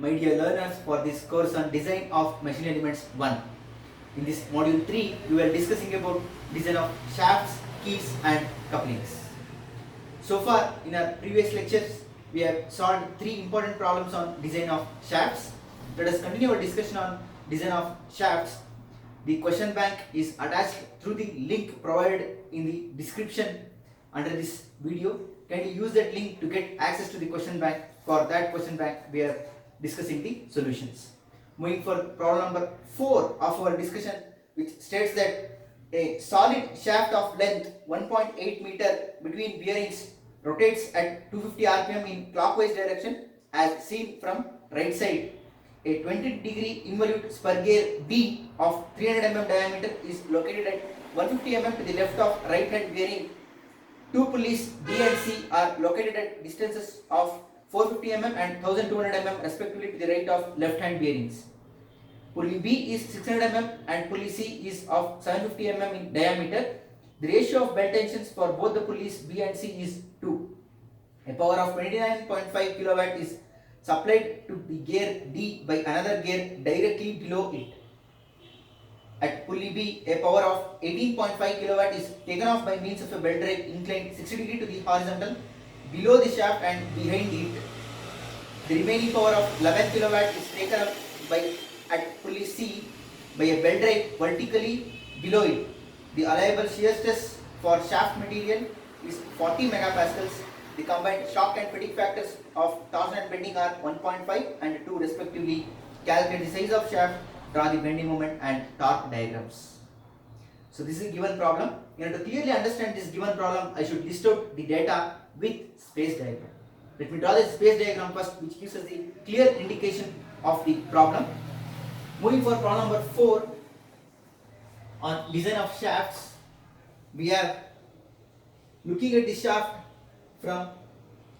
my dear learners, for this course on Design of Machine Elements 1. In this module 3, we were discussing about design of shafts, keys and couplings. So far in our previous lectures, we have solved 3 important problems on design of shafts. Let us continue our discussion on design of shafts. The question bank is attached through the link provided in the description under this video. Can you use that link to get access to the question bank? For that question bank, we are discussing the solutions. Moving for problem number 4 of our discussion, which states that a solid shaft of length 1.8 meter between bearings rotates at 250 rpm in clockwise direction as seen from right side. A 20-degree involute spur gear B of 300 mm diameter is located at 150 mm to the left of right hand bearing. Two pulleys B and C are located at distances of 450 mm and 1200 mm respectively to the right of left hand bearings. Pulley B is 600 mm and pulley C is of 750 mm in diameter. The ratio of belt tensions for both the pulleys B and C is 2. A power of 29.5 kW is supplied to the gear D by another gear directly below it. At pulley B, a power of 18.5 kW is taken off by means of a belt drive inclined 60 degree to the horizontal below the shaft and behind it. The remaining power of 11 kW is taken up by at pulley C by a belt drive vertically below it. The allowable shear stress for shaft material is 40 megapascals. The combined shock and fatigue factors of torsion and bending are 1.5 and 2 respectively. Calculate the size of shaft, draw the bending moment and torque diagrams. So this is a given problem. In order to clearly understand this given problem, I should list out the data with space diagram. Let me draw the space diagram first, which gives us the clear indication of the problem. Moving for problem number 4 on design of shafts, we are looking at the shaft from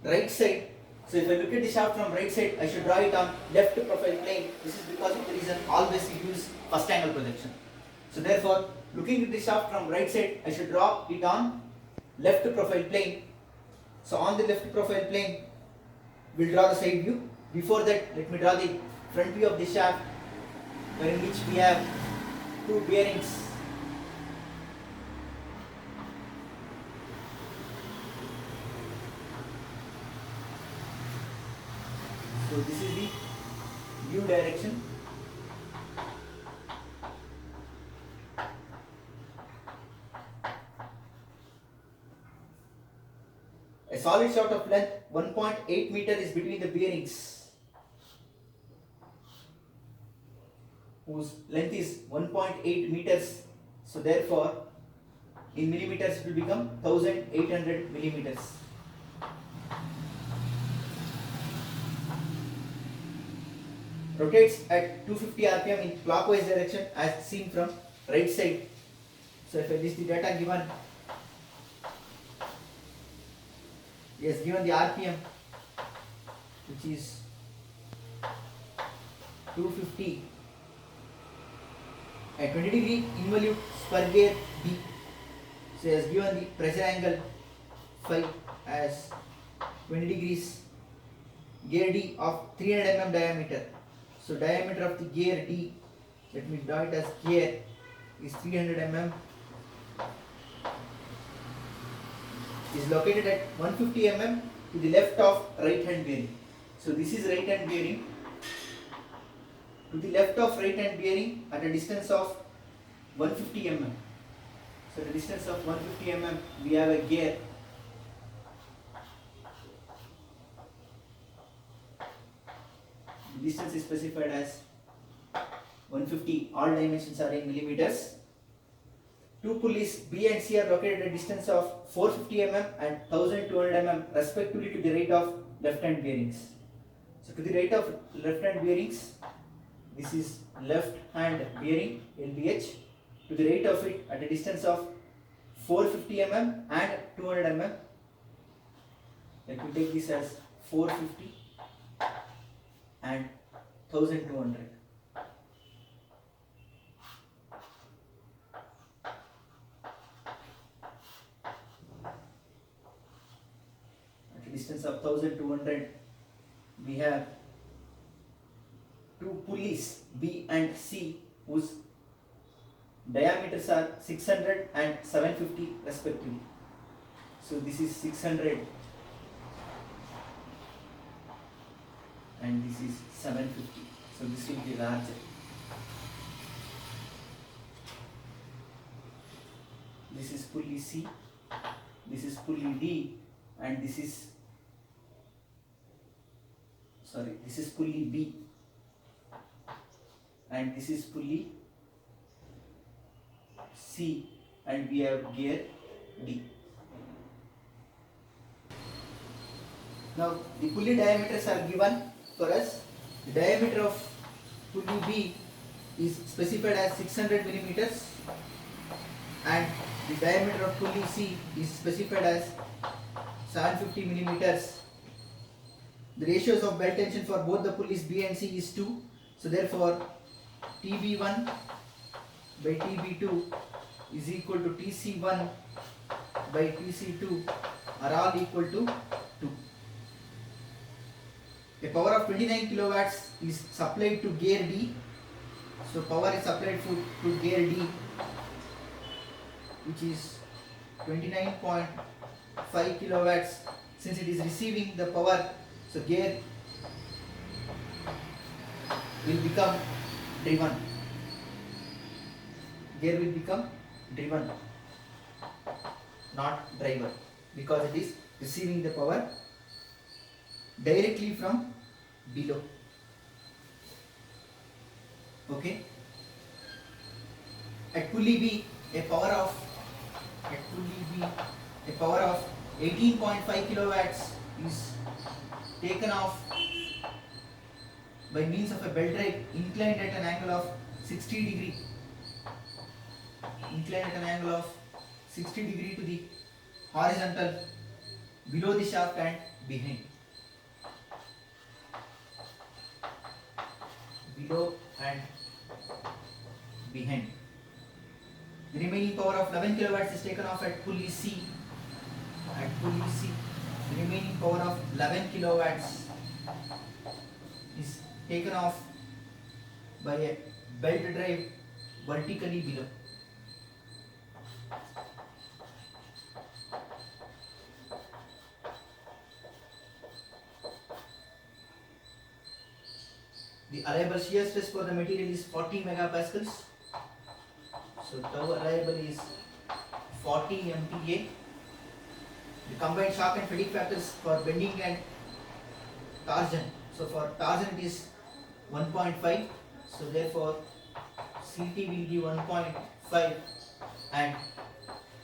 right side. So if I look at the shaft from right side, I should draw it on left profile plane. This is because of the reason always we use first angle projection. So therefore, looking at the shaft from right side, I should draw it on left profile plane. So on the left profile plane, we'll draw the side view. Before that, let me draw the front view of the shaft, wherein which we have two bearings. So this is the view direction. A solid shaft of length 1.8 meter is between the bearings, whose length is 1.8 meters. So therefore, in millimeters it will become 1800 millimeters. Rotates at 250 rpm in clockwise direction as seen from right side. So if I list the data given, yes, given the rpm, which is 250, at 20 degree involute spur gear B. So has given the pressure angle phi as 20 degrees, gear D of 300 mm diameter. So diameter of the gear D, let me draw it as gear, is 300 mm, is located at 150 mm to the left of right hand bearing. So this is right hand bearing. To the left of right hand bearing at a distance of 150 mm. So at a distance of 150 mm, we have a gear. The distance is specified as 150. All dimensions are in millimeters. Two pulleys B and C are located at a distance of 450 mm and 1200 mm respectively to the right of left hand bearings. So to the right of left hand bearings, this is left hand bearing LBH. To the right of it at a distance of 450 mm and 200 mm. Let me take this as 450 and 1200. At a distance of 1200, we have two pulleys B and C whose diameters are 600 and 750 respectively. So this is 600 and this is 750. So this will be larger. This is pulley C, this is pulley D, and this is pulley B, and this is pulley C, and we have gear D. Now the pulley diameters are given for us. The diameter of pulley B is specified as 600 millimeters and the diameter of pulley C is specified as 750 millimeters. The ratios of belt tension for both the pulleys B and C is 2. So therefore TB1 by TB2 is equal to TC1 by TC2 are all equal to 2. A power of 29 kilowatts is supplied to gear D. So power is supplied to gear D, which is 29.5 kilowatts. Since it is receiving the power, so gear will become driven. Gear will become driven, not driver, because it is receiving the power directly from below. Okay. At pulley B, a power of 18.5 kilowatts is taken off by means of a belt drive inclined at an angle of 60 degree. Inclined at an angle of 60 degree to the horizontal below the shaft and behind. Below and behind. The remaining power of 11 kilowatts is taken off at pulley C. At pulley C, the remaining power of 11 kilowatts is taken off by a belt drive vertically below. The allowable shear stress for the material is 40 megapascals. So tau allowable is 40 MPa. The combined shock and fatigue factors for bending and torsion. So for torsion it is 1.5. So therefore CT will be 1.5 and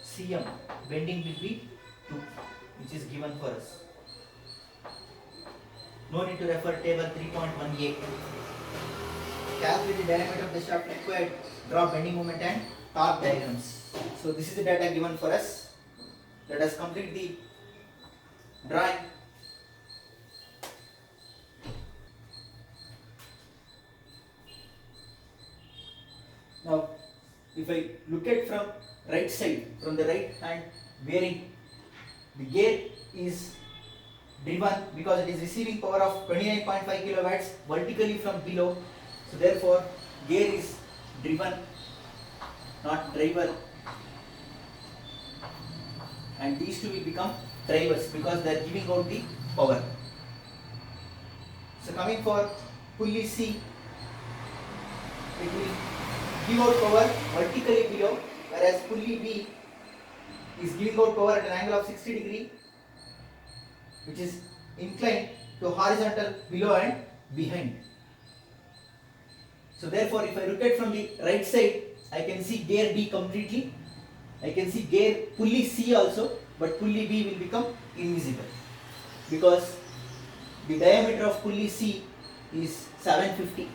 CM bending will be 2, which is given for us. No need to refer table 3.1a. Calculate the diameter of the shaft required, draw bending moment and torque diagrams. So this is the data given for us. Let us complete the drawing. Now if I look at from right side, from the right hand bearing, the gear is driven because it is receiving power of 29.5 kilowatts vertically from below. So therefore gear is driven, not driver, and these two will become drivers because they are giving out the power. So coming for pulley C, it will give out power vertically below, whereas pulley B is giving out power at an angle of 60 degree, which is inclined to horizontal below and behind. So therefore if I look at from the right side, I can see gear D completely. I can see gear pulley C also, but pulley B will become invisible because the diameter of pulley C is 750.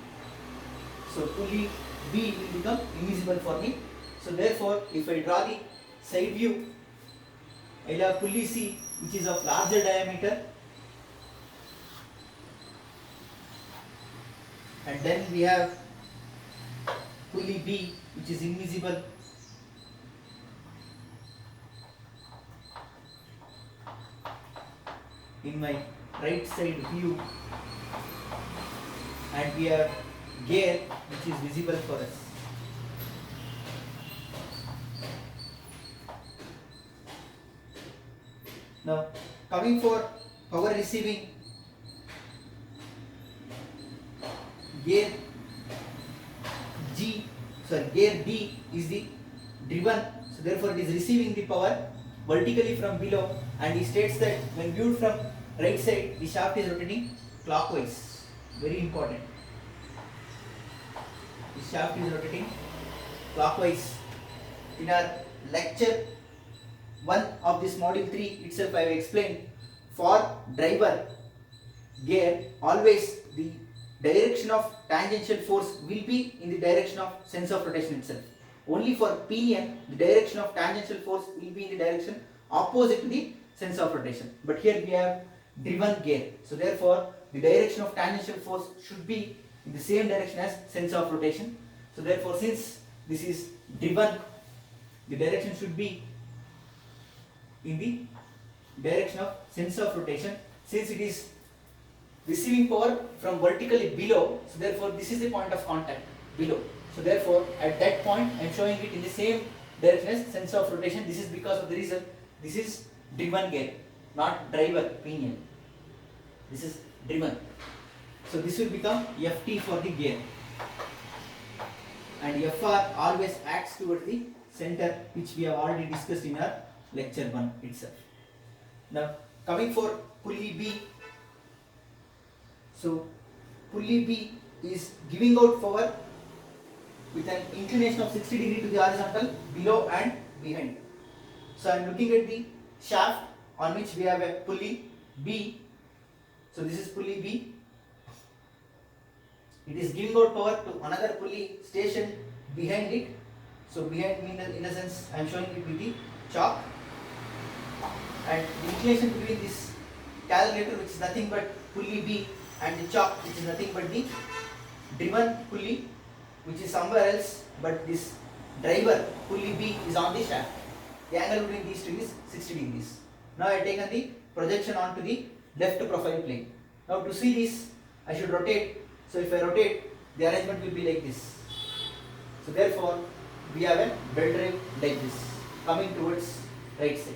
So pulley B will become invisible for me. So therefore if I draw the side view, I will have pulley C which is of larger diameter, and then we have pulley B which is invisible, in my right side view, and we have gear which is visible for us. Now coming for power receiving gear gear D is the driven, so therefore it is receiving the power vertically from below, and he states that when viewed from right side the shaft is rotating clockwise. Very important. The shaft is rotating clockwise. In our lecture 1 of this module 3 itself I have explained, for driver gear always the direction of tangential force will be in the direction of sense of rotation itself. Only for pinion the direction of tangential force will be in the direction opposite to the sense of rotation. But here we have driven gear, so therefore the direction of tangential force should be in the same direction as sense of rotation. So therefore, since this is driven, the direction should be in the direction of sense of rotation. Since it is receiving power from vertically below, so therefore this is the point of contact below. So therefore at that point I am showing it in the same direction as sense of rotation. This is because of the reason this is driven gear, not driver pinion. This is driven. So this will become Ft for the gear, and Fr always acts towards the center, which we have already discussed in our lecture 1 itself. Now coming for pulley B. So pulley B is giving out power with an inclination of 60 degree to the horizontal below and behind. So I am looking at the shaft on which we have a pulley B. So this is pulley B. It is giving out power to another pulley stationed behind it. So behind me, in a sense I am showing it with the chalk, and the inclination between this calculator, which is nothing but pulley B, and the chalk, which is nothing but the driven pulley, which is somewhere else, but this driver pulley B is on the shaft. The angle between these two is 60 degrees. Now I have taken the projection onto the left profile plane. Now to see this I should rotate. So if I rotate, the arrangement will be like this. So therefore we have a belt drive like this coming towards right side.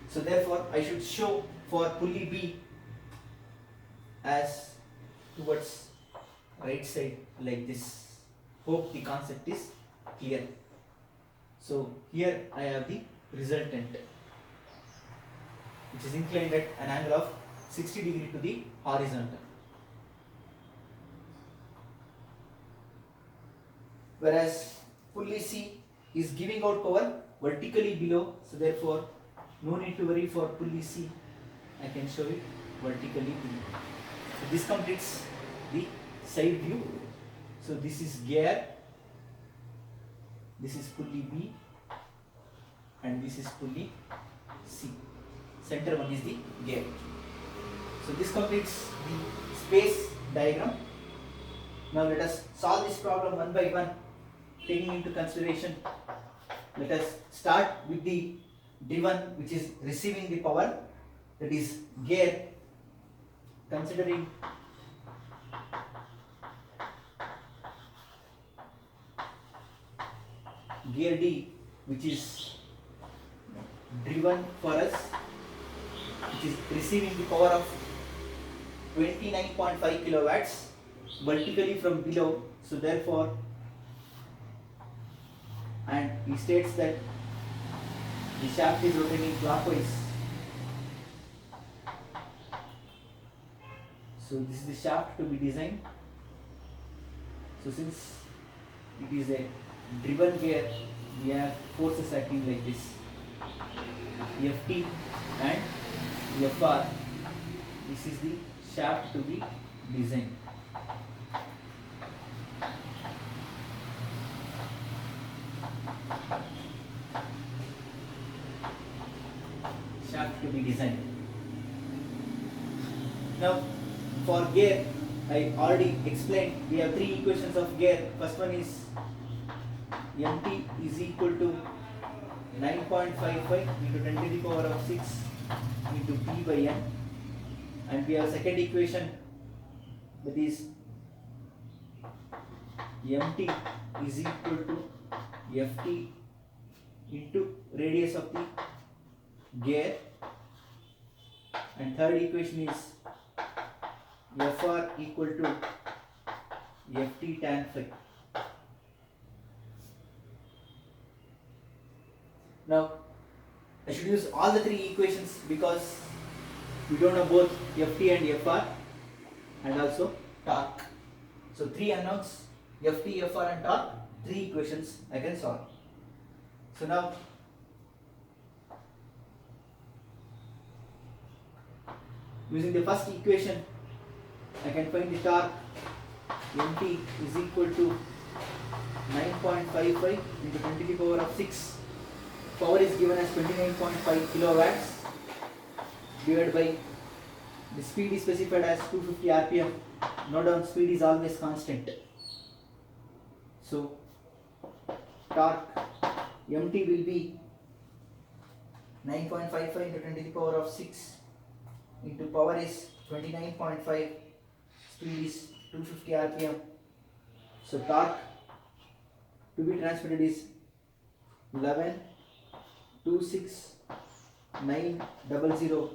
So therefore I should show for pulley B as towards right side like this. Hope the concept is clear. So here I have the resultant, which is inclined at an angle of 60 degree to the horizontal. Whereas pulley C is giving out power vertically below, so therefore no need to worry for pulley C. I can show it vertically below. So this completes the side view. So this is gear, this is pulley B, and this is pulley C. Center one is the gear. So this completes the space diagram. Now let us solve this problem one by one, taking into consideration. Let us start with the driven, which is receiving the power, that is gear, considering gear D, which is driven for us, which is receiving the power of 29.5 kilowatts vertically from below. So therefore, and he states that the shaft is rotating clockwise. So this is the shaft to be designed. So since it is a driven gear, we have forces acting like this, Ft and Fr. This is the shaft to be designed. Shaft to be designed. Now for gear, I already explained, we have three equations of gear. First one is Mt is equal to 9.55 into 10 to the power of 6 into P by N, and we have second equation, that is mt is equal to ft into radius of the gear, and third equation is fr equal to ft tan phi. Now I should use all the three equations because we don't know both ft and fr and also torque. So three unknowns, ft, fr and torque, three equations I can solve. So now using the first equation I can find the torque. mt is equal to 9.55 into 10 to the power of 6. Power is given as 29.5 kilowatts divided by the speed is specified as 250 rpm. Note down, speed is always constant. So torque mt will be 9.55 into 10 to the power of 6 into power is 29.5, speed is 250 rpm. So torque to be transmitted is 11,26900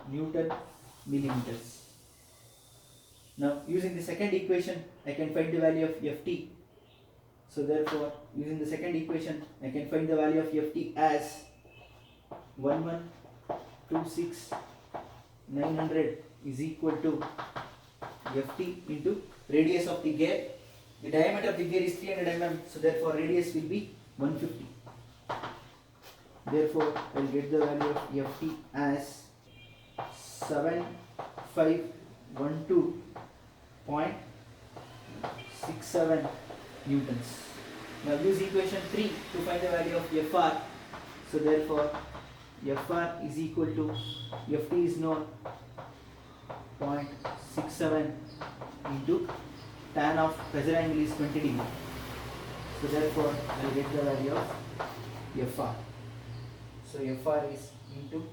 Newton millimeters. Now using the second equation I can find the value of ft. So therefore using the second equation I can find the value of ft as 11,26900 is equal to ft into radius of the gear. The diameter of the gear is 300 mm, so therefore radius will be 150. Therefore I will get the value of ft as 7512.67 newtons. Now use equation 3 to find the value of fr. So therefore fr is equal to, ft is known, 0.67 into tan of pressure angle is 20 degree. So therefore I will get the value of fr. So fr is into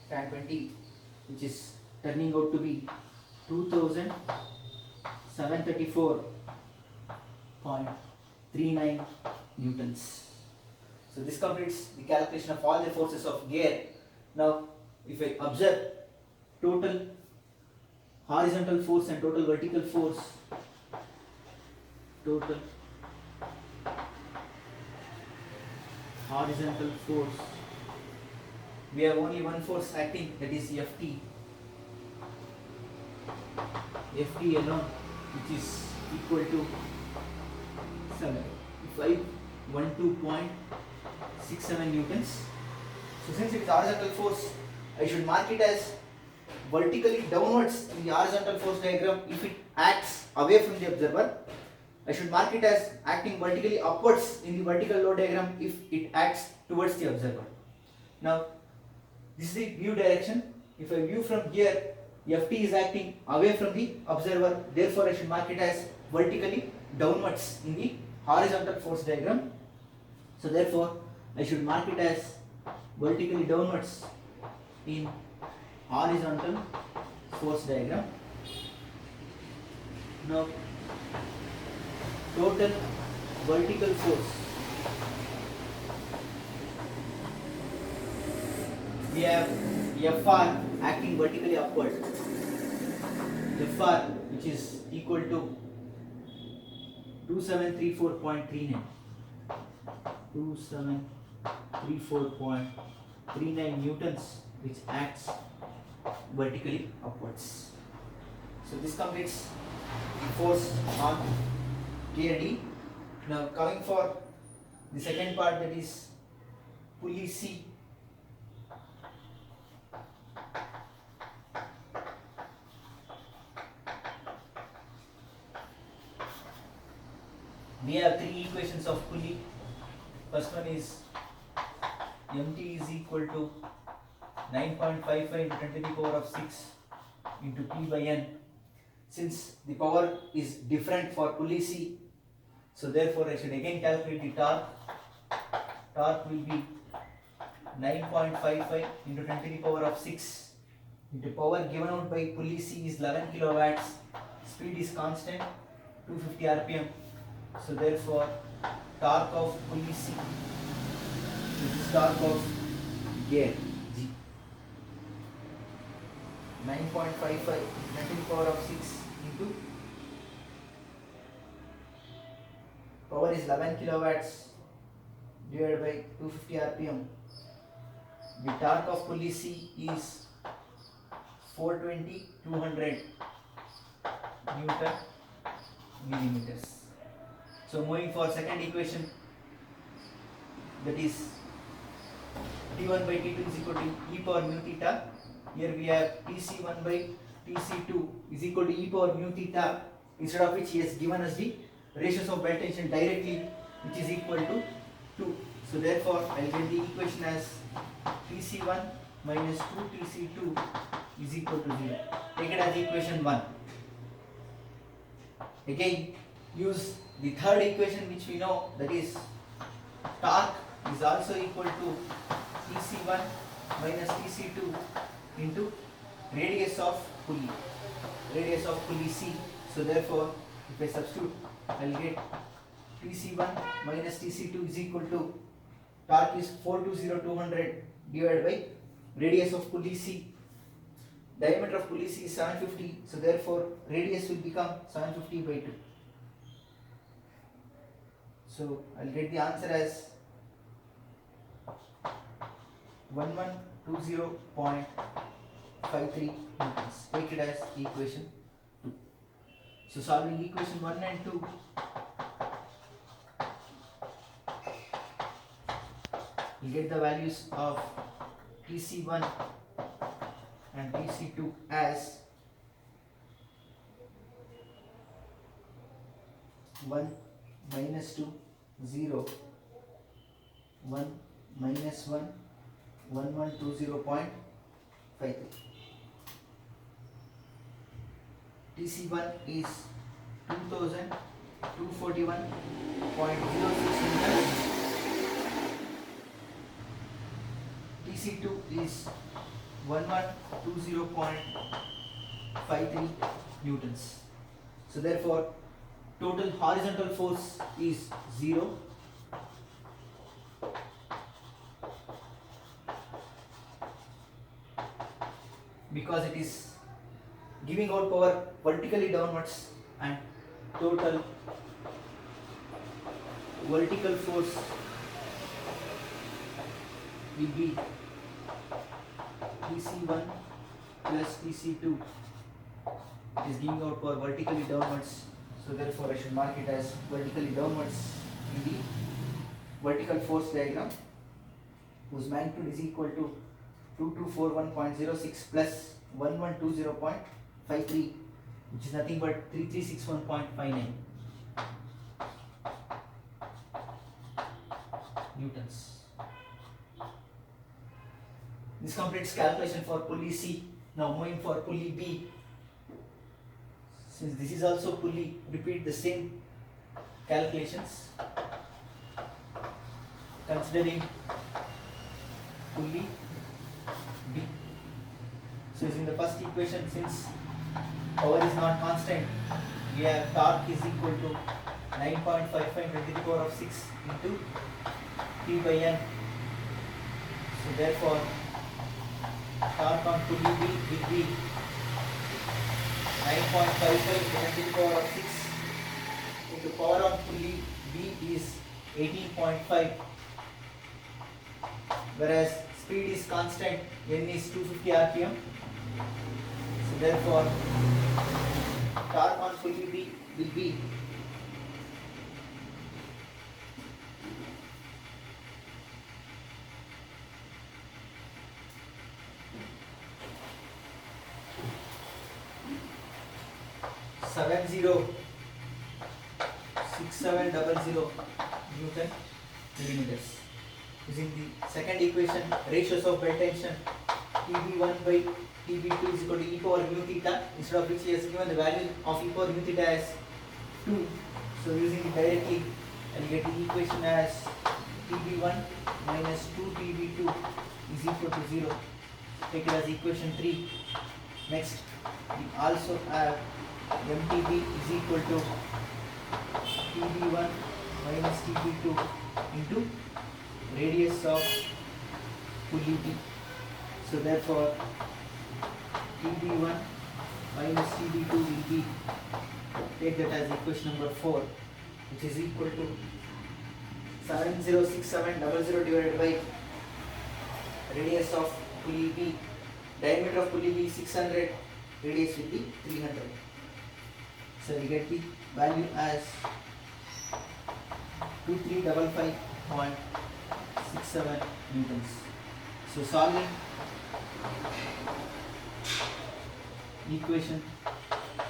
tan 20, which is turning out to be 2734.39 newtons. So this completes the calculation of all the forces of gear. Now if I observe total horizontal force and total vertical force, total horizontal force, we have only one force acting, that is ft. ft alone, which is equal to 512.67 newtons. So since it is horizontal force, I should mark it as vertically downwards in the horizontal force diagram if it acts away from the observer. I should mark it as acting vertically upwards in the vertical load diagram if it acts towards the observer. Now this is the view direction. If I view from here, ft is acting away from the observer, therefore I should mark it as vertically downwards in the horizontal force diagram. So therefore I should mark it as vertically downwards in horizontal force diagram. Now total vertical force, we have fr acting vertically upward, fr which is equal to 2734.39 newtons, which acts vertically upwards. So this completes the force on gear D. Now coming for the second part, that is pulley C. We have three equations of pulley. First one is mt is equal to 9.55 into 10 to the power of 6 into P by N. Since the power is different for pulley C, so therefore I should again calculate the torque. Torque will be 9.55 into 10 to the power of 6 into power given out by pulley C is 11 kilowatts. Speed is constant, 250 rpm. So therefore torque of pulley C, this is torque of gear G, 9.55 10 to the power of 6 into power is 11 kilowatts divided by 250 rpm. The torque of pulley C is 420 200 Newton millimeters. So moving for second equation, that is T1 by T2 is equal to e power mu theta. Here we have Tc1 by Tc2 is equal to e power mu theta, instead of which he has given us the ratios of belt tension directly, which is equal to 2. So therefore I will get the equation as Tc1 minus 2 Tc2 is equal to 0. Take it as equation 1. Again use the third equation which we know, that is torque is also equal to Tc1 minus Tc2 into radius of pulley C. So therefore if I substitute, I will get Tc1 minus Tc2 is equal to torque is 420 200 divided by radius of pulley C. Diameter of pulley C is 750, so therefore radius will become 750 by 2. So I'll get the answer as 1120.53 newtons. Take it as equation 2. So solving equation 1 and 2, you get the values of Tc1 and Tc2 as 1 minus 2 0 1 minus 1 1120.53. Tc1 is 2241.06 meters. Tc2 is 1120.53 newtons. So therefore total horizontal force is 0. Because it is giving out power vertically downwards, and total vertical force will be Tc1 plus Tc2 is giving out power vertically downwards. So therefore I should mark it as vertically downwards in the vertical force diagram, whose magnitude is equal to 2241.06 plus 1120.53, which is nothing but 3361.59 newtons. This completes calculation for pulley C. Now moving for pulley B. Since this is also pulley, repeat the same calculations. Considering pulley B. So using the first equation, since power is not constant, we have torque is equal to 9.55 10 to the power of 6 into P by N. So therefore torque on pulley B will be 9.55 10 to the power of 6 into power on pulley B is 18.5, whereas speed is constant, N is 250 rpm. So therefore torque on pulley B will be 706700 Newton millimeters. Using the second equation, ratios of belt tension, Tb1 by Tb2 is equal to e power mu theta, instead of which he has given the value of e power mu theta as 2. So using it directly, I will get the equation as Tb1 minus 2 Tb2 is equal to 0. Take it as equation 3. Next, we also have mTb is equal to TB1 minus TB2 into radius of pulley B. So therefore TB1 minus TB2 will be, take that as equation number 4, which is equal to 706700 divided by radius of pulley B. Diameter of pulley B is 600, radius will be 300. So we get the value as 2355.67 newtons. So solving equation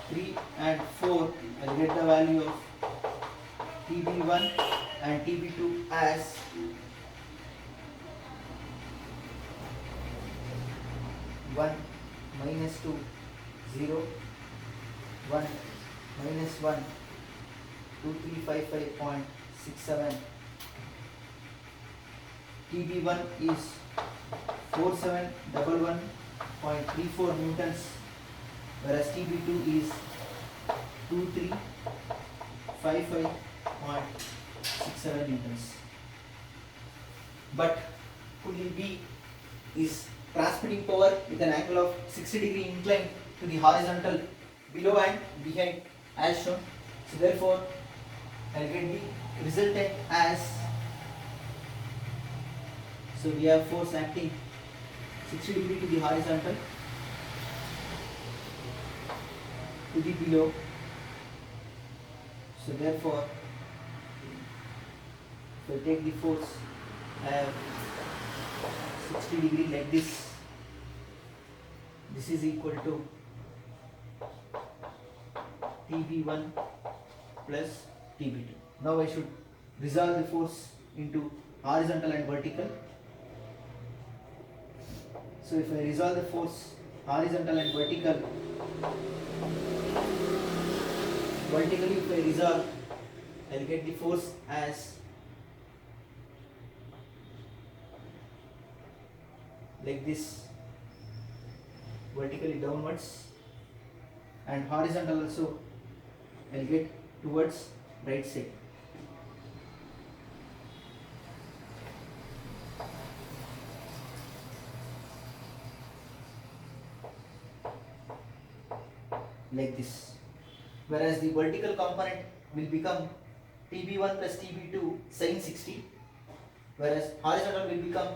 3 and 4, I will get the value of TB1 and TB2 as 1 minus 2 0 1 minus 1 2355.67. TB1 is 4711.34 newtons, whereas TB2 is 2355.67 newtons. But pulley B is transmitting power with an angle of 60-degree incline to the horizontal below and behind as shown. So therefore I will get the resultant as, so we have force acting 60 degree to the horizontal to the below. So therefore if I take the force, I have 60 degree like this. This is equal to TB1 plus TB2. Now I should resolve the force into horizontal and vertical. So if I resolve the force horizontal and vertical, vertically if I resolve, I will get the force as like this, vertically downwards, and horizontal also I will get towards right side. Like this. Whereas the vertical component will become TB1 plus TB2 sin 60, whereas horizontal will become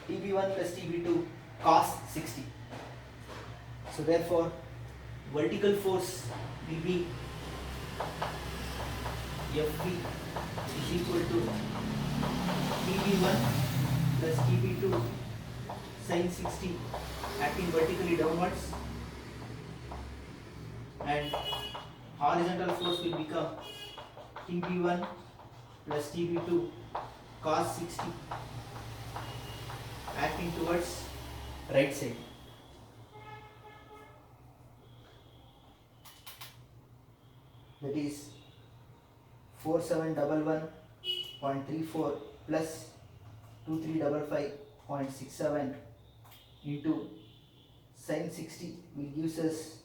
TB1 plus TB2 cos 60. So therefore vertical force will be Fb is equal to TB1 plus TB2 sin 60 acting vertically downwards, and horizontal force will become TB1 plus TB2 cos 60 acting towards right side. That is 4711.34 plus 2355.67 into sin 60 will gives us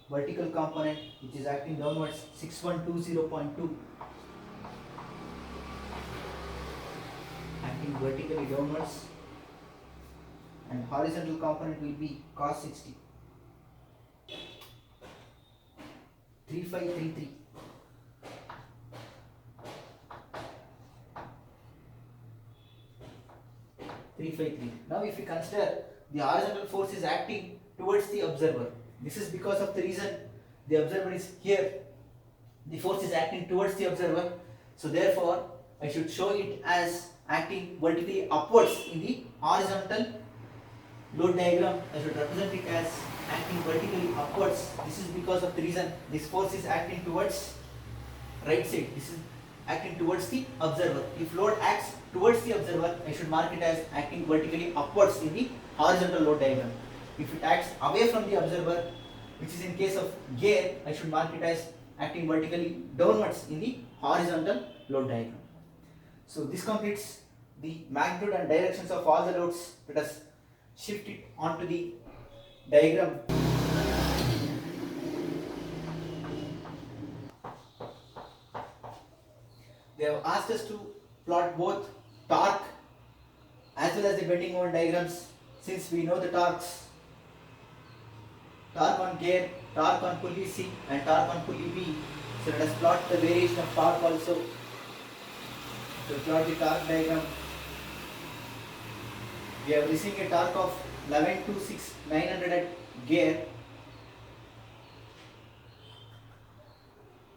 vertical component which is acting downwards 6120.2 acting vertically downwards, and horizontal component will be cos 60 3533. Now if we consider the horizontal force is acting towards the observer, this is because of the reason the observer is here, the force is acting towards the observer, so therefore I should show it as acting vertically upwards in the horizontal load diagram. I should represent it as acting vertically upwards. This is because of the reason this force is acting towards right side, this is acting towards the observer. If load acts towards the observer, I should mark it as acting vertically upwards in the horizontal load diagram. If it acts away from the observer, which is in case of gear, I should mark it as acting vertically downwards in the horizontal load diagram. So this completes the magnitude and directions of all the loads. Let us shift it onto the diagram. They have asked us to plot both torque as well as the bending moment diagrams. Since we know the torques, torque on gear, torque on pulley C and torque on pulley B. So let us plot the variation of torque also. So plot the torque diagram. We have received a torque of 11,26900 at gear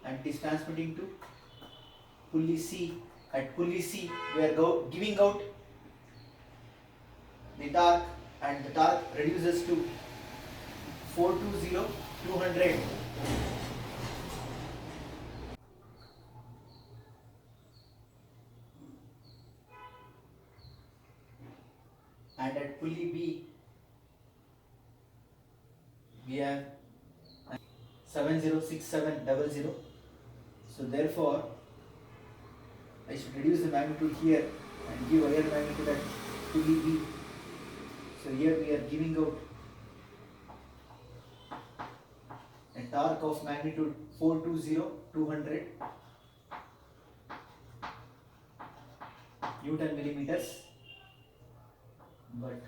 and it is transmitting to pulley C. At pulley C we are giving out the torque and the torque reduces to 420,200. And at pulley B we have 706700. So therefore I should reduce the magnitude here and give higher magnitude at pulley B. So here we are giving out a torque of magnitude 420,200 Newton millimeters. But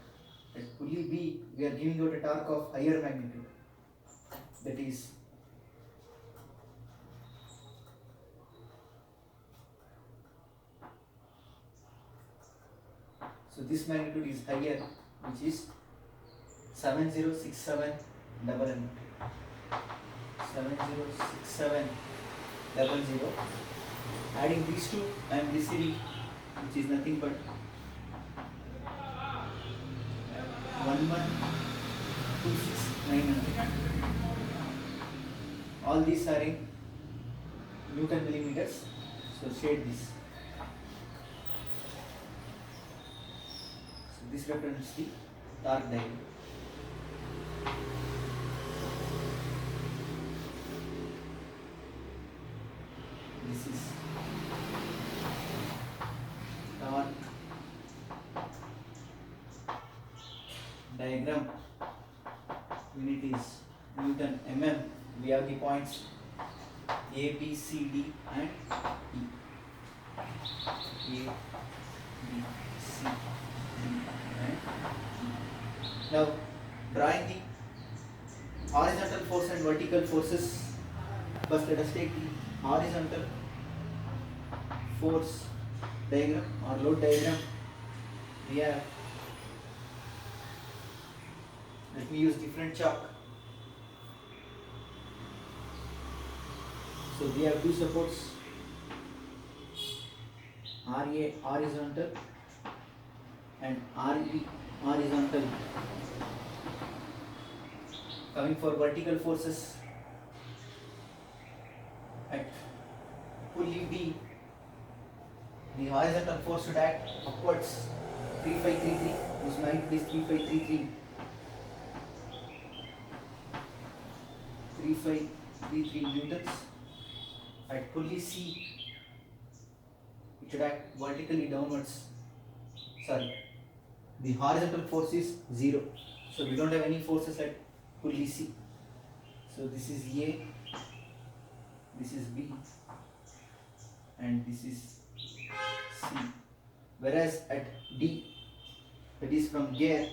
at pulley B we are giving out a torque of higher magnitude, that is so this magnitude is higher, which is 706700. 706700. Adding these two, I am receiving, which is nothing but 11,26900. All these are in Newton millimeters. So shade this. So this represents the torque diagram. This is torque diagram. Unit is Newton mm. We have the points A, B, C, D and E. A, B, C, D and E. Now drawing the horizontal force and vertical forces. First let us take the horizontal force diagram or load diagram. We have, let me use different chalk. So we have two supports, RA horizontal and RE horizontal. Coming for vertical forces, at pulley B, the horizontal force should act upwards 3533, whose magnitude is 3533. 3533 newtons. At pulley C, it should act vertically downwards. Sorry, the horizontal force is 0. So we don't have any forces at pulley C. So this is A, this is B, and this is C. Whereas at D, that is from gear,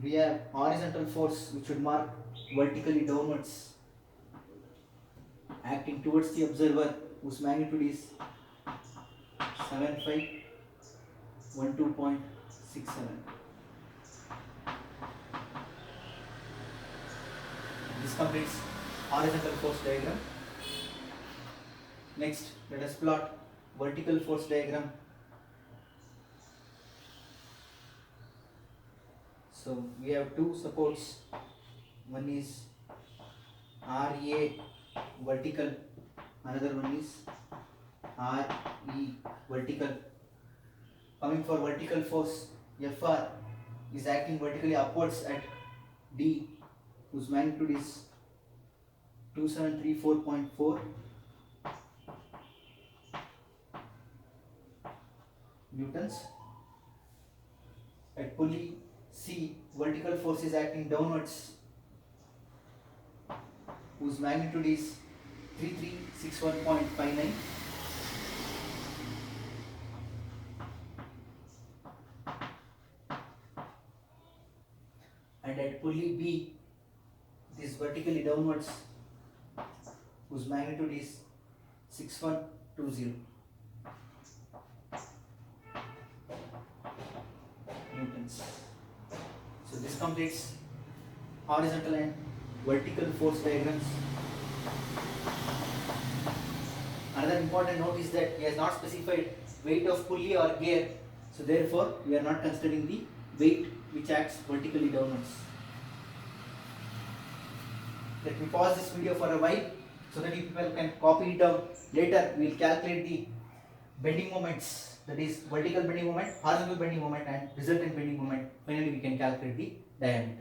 we have horizontal force which should mark vertically downwards, acting towards the observer, whose magnitude is 7512.67. This completes horizontal force diagram. Next, let us plot vertical force diagram. So we have two supports. One is RA vertical, another one is RE vertical. Coming for vertical force, FR is acting vertically upwards at D, whose magnitude is 2734.4 newtons. At pulley C, vertical force is acting downwards, whose magnitude is 3361.59. And at pulley B, this vertically downwards, whose magnitude is 6120 newtons. So this completes horizontal and vertical force diagrams. Another important note is that he has not specified weight of pulley or gear, so therefore we are not considering the weight which acts vertically downwards. Let me pause this video for a while so that you people can copy it down. Later we will calculate the bending moments, that is vertical bending moment, horizontal bending moment and resultant bending moment. Finally we can calculate the diameter.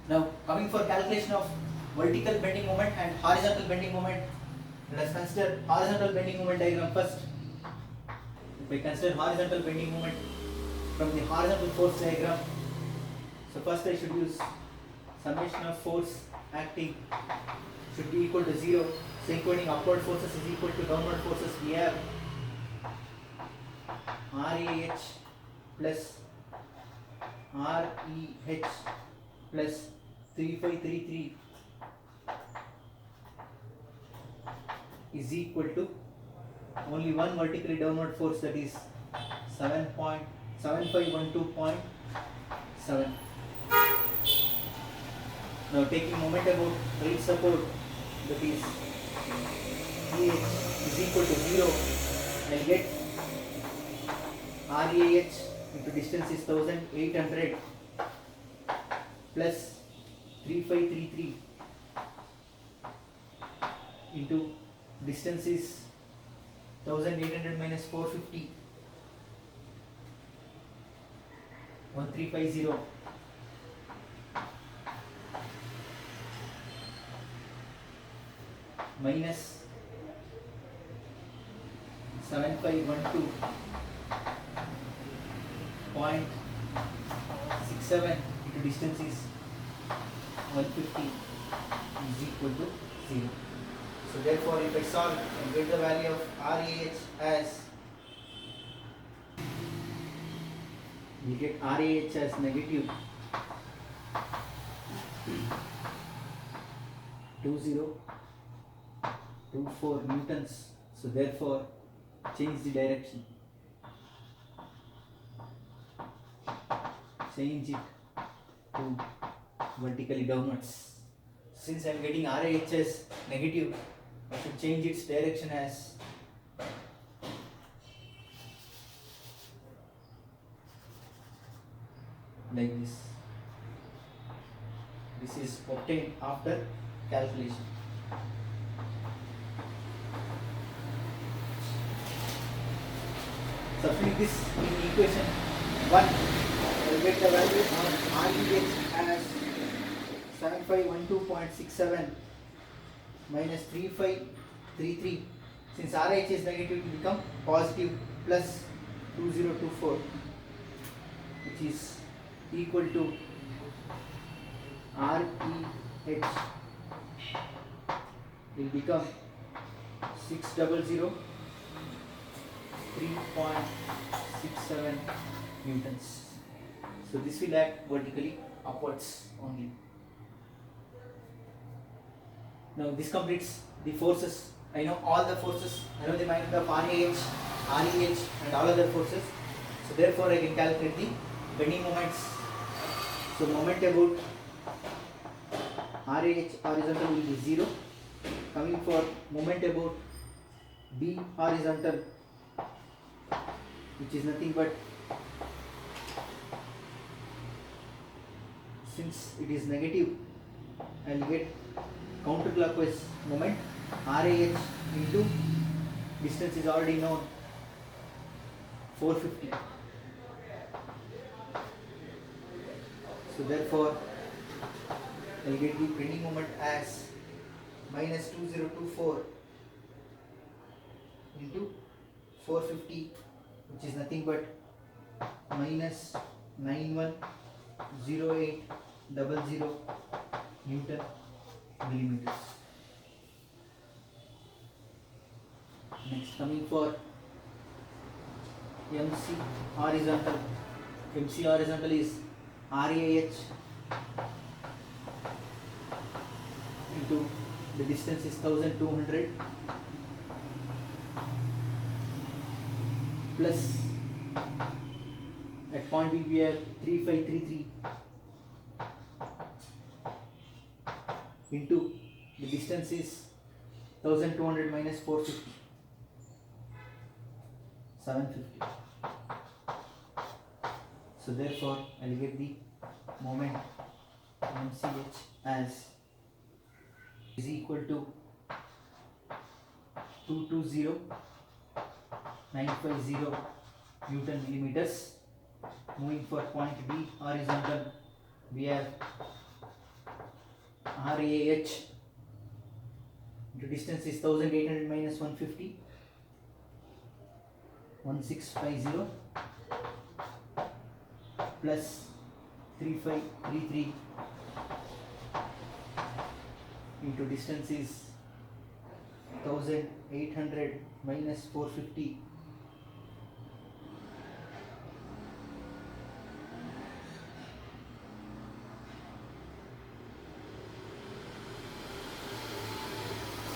Now coming for calculation of vertical bending moment and horizontal bending moment, let us consider horizontal bending moment diagram first. If I consider horizontal bending moment from the horizontal force diagram, so first I should use summation of force acting should be equal to 0. So equating upward forces is equal to downward forces. We have RAH plus REH plus 3533 is equal to only one vertically downward force, that is 7.7512.7. Now taking moment about weight support, that is GH is equal to 0, I get RAH into distance is 1800 plus 3533 into distance is 1800 minus 450, 1350 minus 7512.67 into distance is 150 is equal to 0. So therefore if I solve and get the value of RAH as, we get RAH as negative 2024 newtons. So therefore change the direction, change it to vertically downwards. Since I am getting RAH as negative, I should change its direction as like this. This is obtained after calculation. Substitute this in equation 1. I will get the value of REH as 7512.67 minus 3533. Since RH is negative, it will become positive plus 2024, which is equal to REH will become 600.3.67 newtons. So this will act vertically upwards only. Now this completes the forces. I know all the forces. I know the magnitude of RAH, REH and all other forces. So therefore I can calculate the bending moments. So moment about RAH horizontal will be 0. Coming for moment about B horizontal, which is nothing but, since it is negative, I will get counterclockwise moment. RAH into distance is already known, 450. So therefore I'll get the bending moment as minus 2024 into 450, which is nothing but minus 910800 Newton millimeters. Next, coming for MC horizontal. MC horizontal is RAH into the distance is 1200 plus at point B we have 3533 into the distance is 1200 minus 450, 750. So therefore I'll get the moment MCH as is equal to 220950 Newton millimeters. Moving for point B horizontal, we have RAH, the distance is 1800 minus 150, 1650 plus 3533 into distance is 1800 minus 450,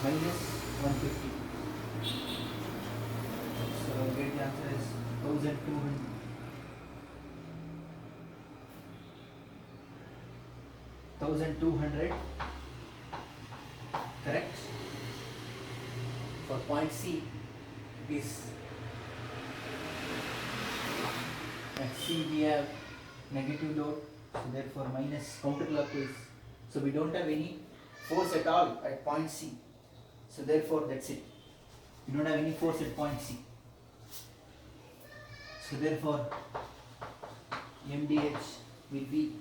minus 150. So I'll get the answer is 1200. 1200, correct. For point C, it is at C we have negative load, so therefore minus counterclockwise. So we don't have any force at all at point C. So therefore that's it. We don't have any force at point C. So therefore MDH will be,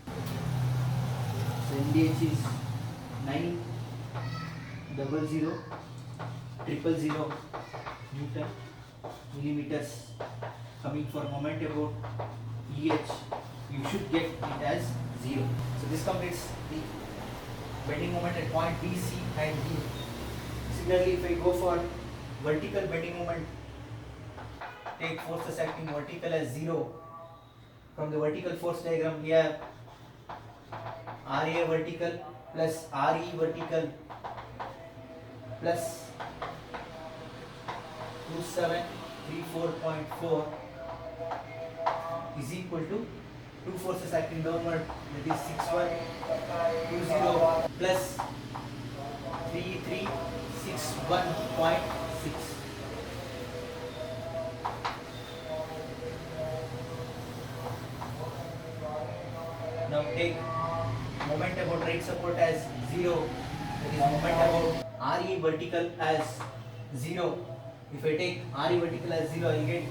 so MDH is 900,000 Newton millimeters. Coming for moment about EH, you should get it as 0. So this completes the bending moment at point B, C and D. Similarly, if I go for vertical bending moment, take forces acting vertical as 0. From the vertical force diagram, we have RA vertical plus RE vertical plus 2734.4 is equal to two forces acting downward, that is 6120 plus 3361.6. Now take moment about right support as 0, that is moment about RE vertical as 0. If I take RE vertical as 0, I will get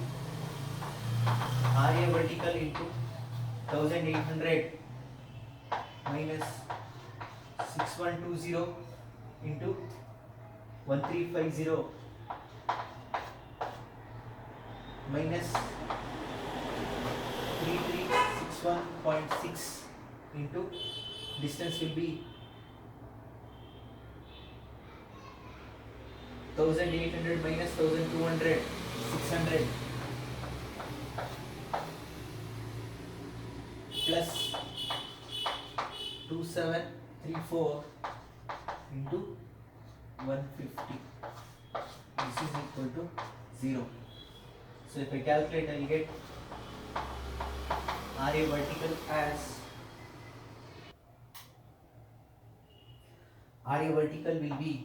RA vertical into 1800 minus 6120 into 1350 minus 3361.6 into distance will be 1800 minus 1200, 600 plus 2734 into 150. This is equal to 0. So if I calculate, I will get RA vertical as RA vertical will be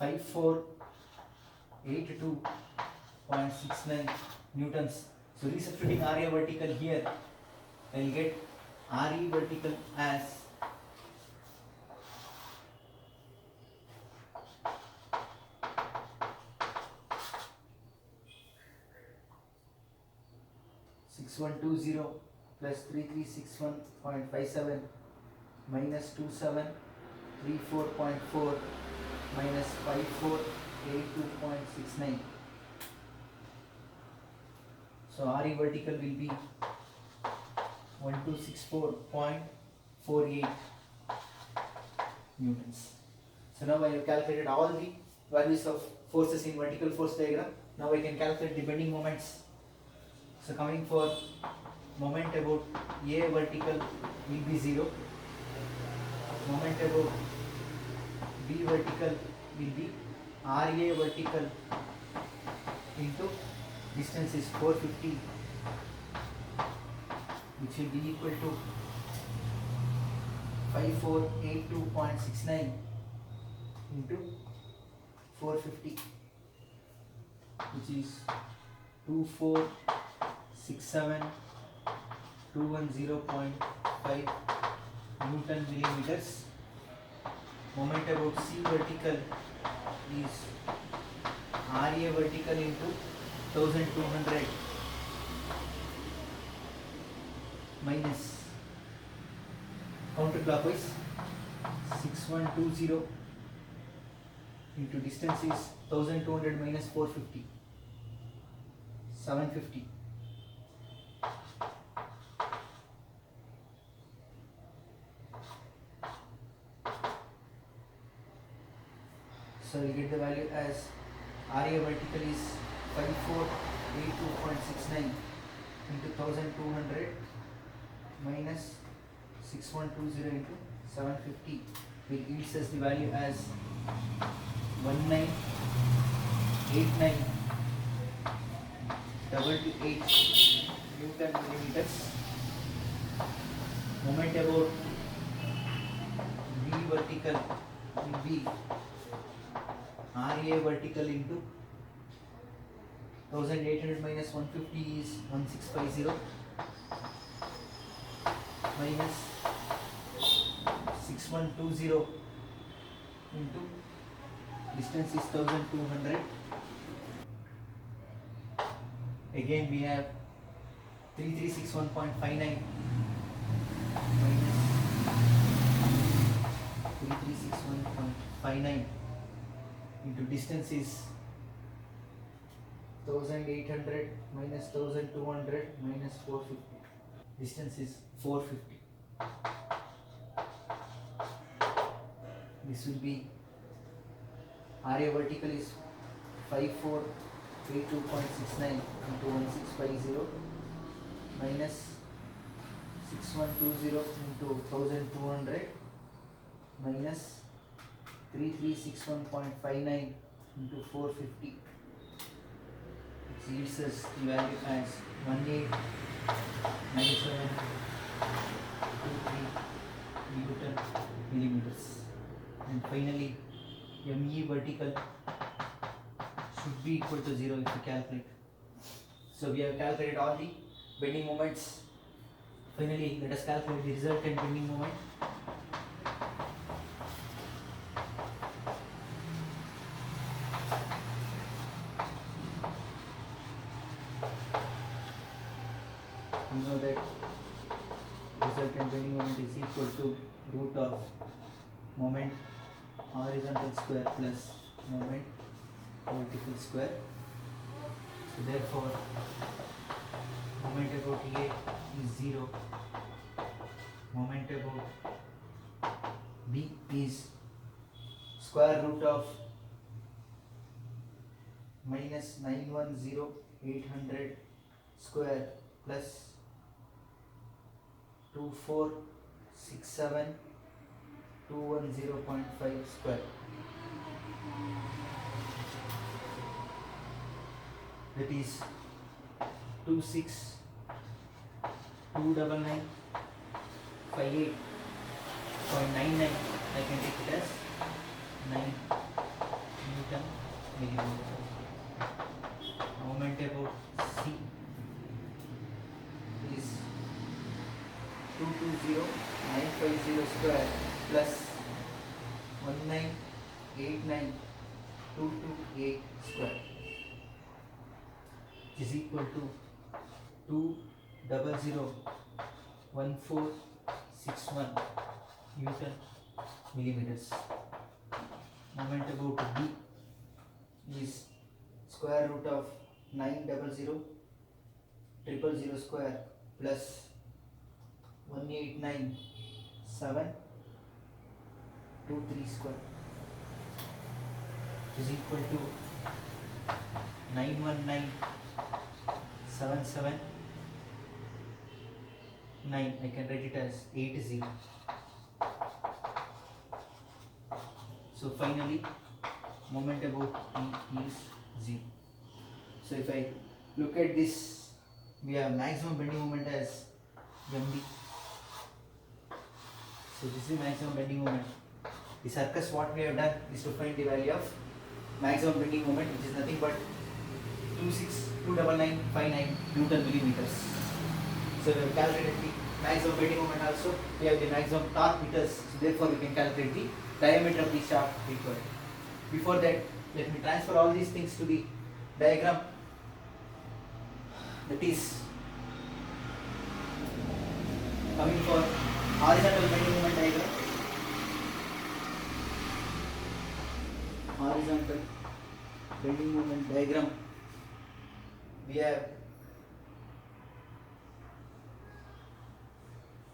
5482.69 newtons. So resubstituting RA vertical here, I will get RE vertical as 6120 plus 3361.57 minus 2734.4 minus 5482.69. So RE vertical will be 1264.48 newtons. So now I have calculated all the values of forces in vertical force diagram. Now I can calculate the bending moments. So coming for moment about A vertical will be 0. Moment about B vertical will be RA vertical into distance is 450, which will be equal to 5482.69 into 450, which is 2467210.5 Newton millimeters. Moment about C vertical is RA vertical into 1200 minus counterclockwise 6120 into distance is 1200 minus 450, 750. So we get the value as RA vertical is 5482.69 into 1200 minus 6120 into 750 will yields us the value as 1989.8 Newton millimeters. Moment about V vertical will be RA vertical into 1800 minus 150 is 1650 minus 6120 into distance is 1200. Again we have 3361.59 minus 3361.59 into distance is 1800 minus 1200 minus 450. Distance is 450. This will be RA vertical is 5482.69 into 1650 minus 6120 into 1200 minus 3361.59 into 450, which yields us the value as 1897.23 Newton millimeters. And finally, ME vertical should be equal to 0 if we calculate. So we have calculated all the bending moments. Finally, let us calculate the resultant bending moment. We know that resultant bending moment is equal to root of moment horizontal square plus moment vertical square. So therefore, moment about A is 0. Moment about B is square root of minus 910800 square plus 2467210.5 square. That is 2629958.99. I can take it as 9 Newton millimeter. Moment about C is 220950 square plus 1989228 square, which is equal to 2001461 Newton millimeters. Moment about B is square root of 900,000 square plus 189723 square is equal to 919779. I can write it as 80. So finally moment about E is 0. So if I look at this, we have maximum bending moment as MB. So this is maximum bending moment. The circus what we have done is to find the value of maximum bending moment, which is nothing but 2629959 Newton millimeters. So we have calculated the maximum bending moment also. We have the maximum torque meters. So therefore we can calculate the diameter of the shaft required. Before that, let me transfer all these things to the diagram. That is coming for horizontal bending moment diagram. Horizontal bending moment diagram. We have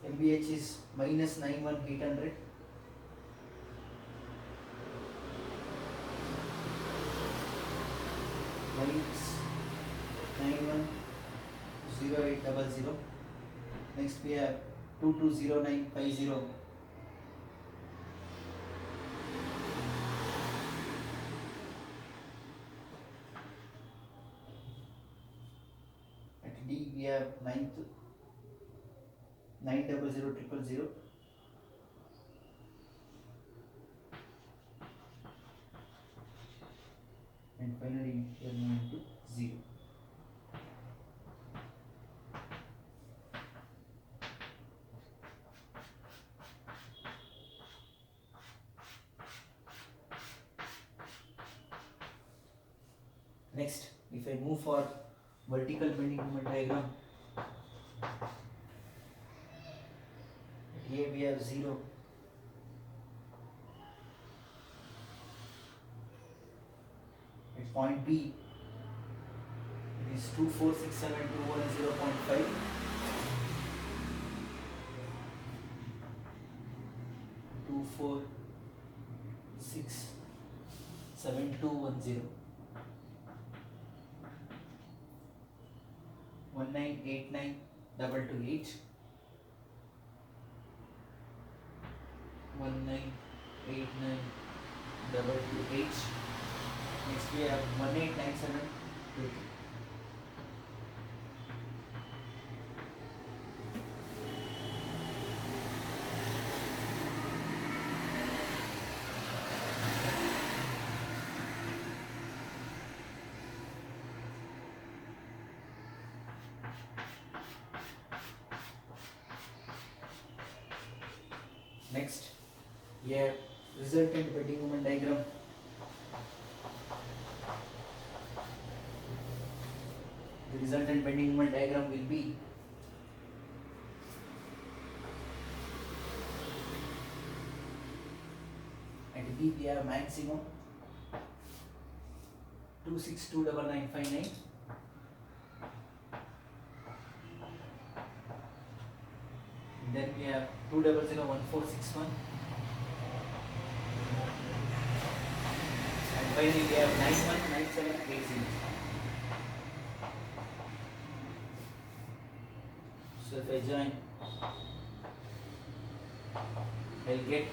MBH is minus 91800. Minus 910800. Next we have 220950. At D we have 900000. And finally we are moving to 0. Next, if I move for vertical bending moment diagram, here we have 0. At point B, it is 2467210.5. 2467210. 1989228. 1989228. Next we have 189722. Next, we have resultant bending moment diagram. The resultant bending moment diagram will be at B we have maximum 2629959. Then we have 2001461. And finally we have 919780. So if I join, I'll get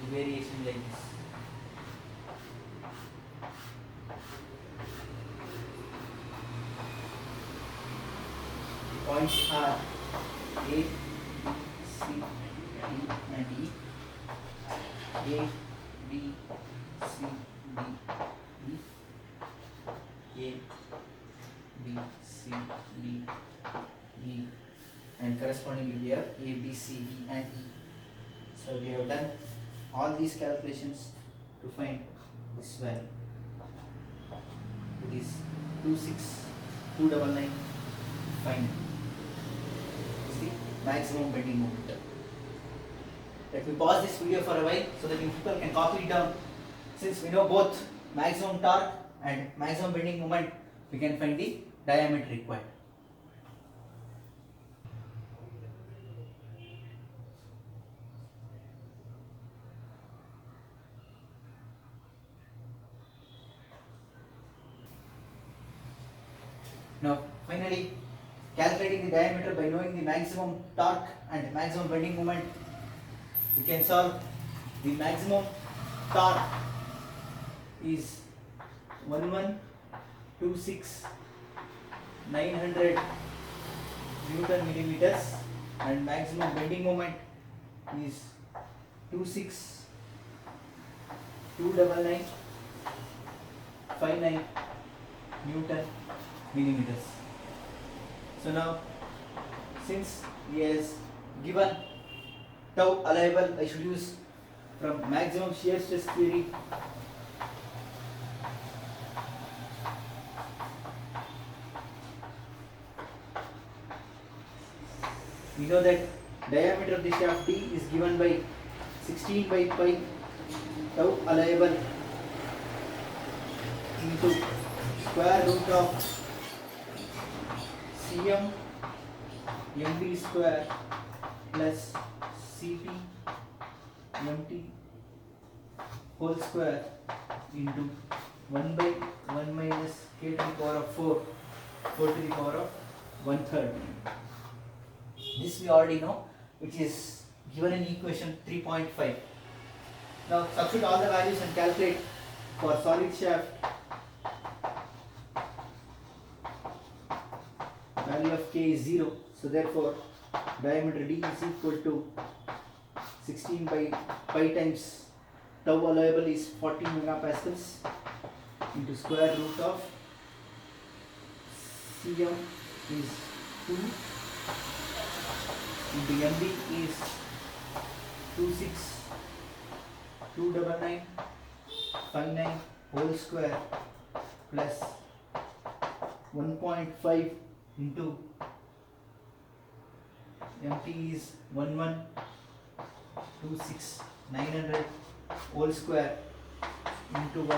the variation like this. The points are A, B, C, D and E. A, B, C, D, E. A, B, C, D, E. And correspondingly we have A, B, C, D and E. So we have done all these calculations to find this value. It is 2629959. Is the maximum bending moment. Let me pause this video for a while so that you people can copy it down. Since we know both maximum torque and maximum bending moment, we can find the diameter required. Now finally, calculating the diameter by knowing the maximum torque and maximum bending moment, we can solve. The maximum torque is 1126,900 Newton millimeters and maximum bending moment is 26,299,59 Newton millimeters. So now, since he has given tau allowable, I should use from maximum shear stress theory. We know that diameter of the shaft D is given by 16 by pi tau allowable into square root of Cm md square plus Ct mt whole square into 1 by 1 minus k to the power of 4 to the power of 1/3. This we already know, which is given in equation 3.5. Now substitute all the values and calculate for solid shaft. Value of k is 0, so therefore diameter D is equal to 16 by pi times tau allowable is 40 megapascals into square root of Cm is 2 into md is 26,299,59 whole square plus 1.5 into mt is 1126,900 whole square into 1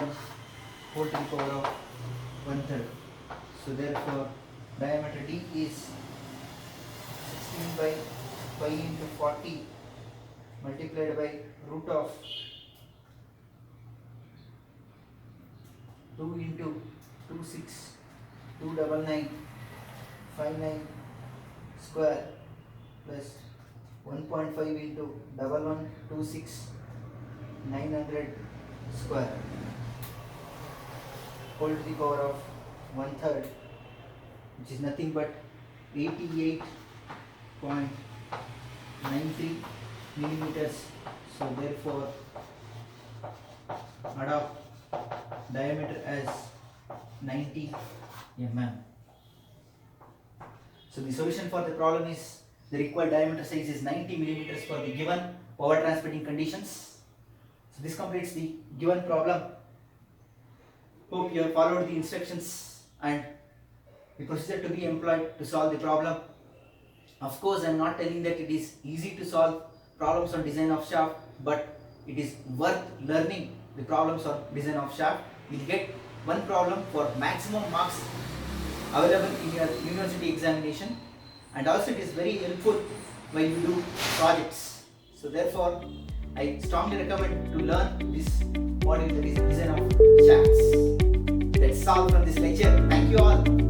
whole to the power of 1/3. So therefore diameter D is 16 by pi into 40 multiplied by root of 2 into 26,299,59 square plus 1.5 into 1126,900 square whole to the power of 1/3, which is nothing but 88.93 millimeters. So therefore adopt diameter as 90 mm. So the solution for the problem is the required diameter size is 90 millimeters for the given power transmitting conditions. So this completes the given problem. Hope you have followed the instructions and the procedure to be employed to solve the problem. Of course, I am not telling that it is easy to solve problems on design of shaft, but it is worth learning the problems on design of shaft. You will get one problem for maximum marks available in your university examination, and also it is very helpful when you do projects. So therefore, I strongly recommend to learn this module, that is design of shafts. That's all from this lecture. Thank you all.